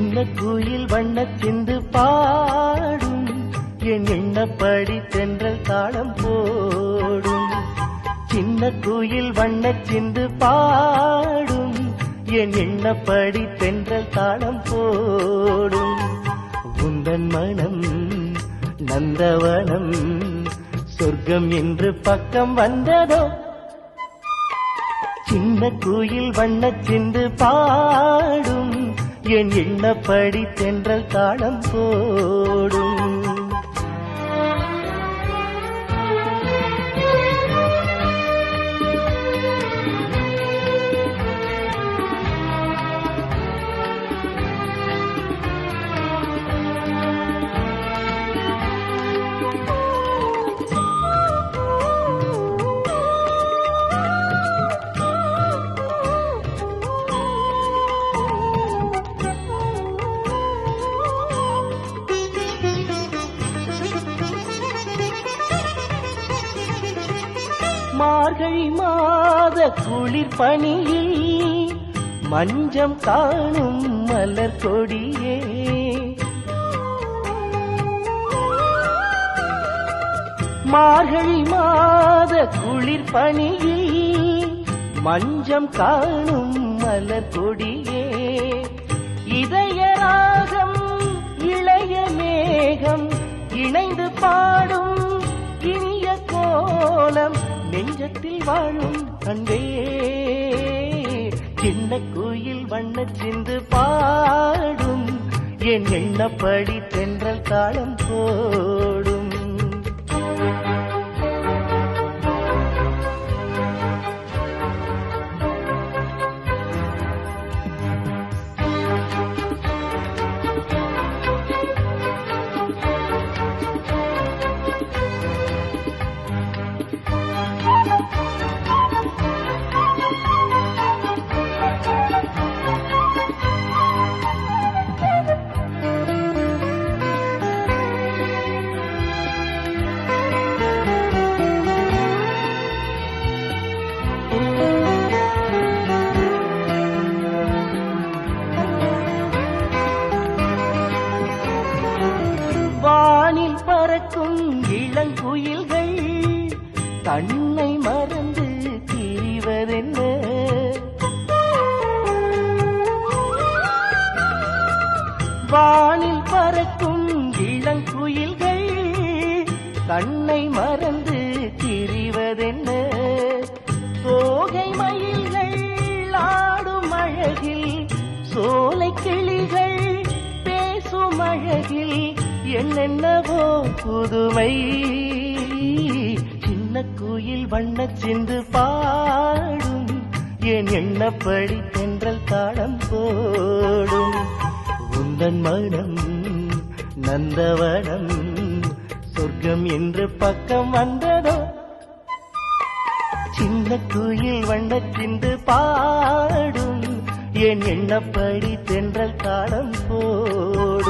சின்ன குயில் வண்ணச் சிந்து பாடும் என் எண்ணப்படி தென்றல் தாளம் போடும். சின்ன குயில் வண்ணச் சிந்து பாடும் என் எண்ணப்படி தென்றல் தாளம் போடும். உந்தன் மனம் நந்தவனம் சொர்க்கம் என்று பக்கம் வந்ததோ. சின்ன குயில் வண்ணச் சிந்து பாடும் என் எண்ணப்படி தென்றல் தாளம் போடும். மார்கழி மாத குளிர் பனியில் மஞ்சம் காணும் மலர் கொடியே. மார்கழி மாத குளிர் பனியில் மஞ்சம் காணும் மலர் கொடியே. இதய ராகம் இளைய மேகம் இணைந்து பாடும் இனிய கோலம் நெஞ்சத்தில் வாழும் அன்பே. சின்ன குயில் வண்ணச் சிந்து பாடும் என் எண்ணப்படி தென்றல் தாளம் போடும். வானில் பறக்கும் இளங்குயில்கள் தன்னை மறந்து திரிவதென்ன. வானில் பறக்கும் இளங்குயில்கள் தன்னை மறந்து திரிவதென்ன. தோகை மயில்கள் ஆடும் அழகில் சோலை கிளிகள் பேசும் அழகில் என்னென்னவோ புதுமை. சின்ன குயில் வண்ணச் சிந்து பாடும் என் எண்ணப்படி தென்றல் தாளம் போடும். உந்தன் மனம் நந்தவனம் சொர்க்கம் என்று பக்கம் வந்ததோ. சின்ன குயில் வண்ணச் சிந்து பாடும் என் எண்ணப்படி தென்றல் தாளம் போடும்.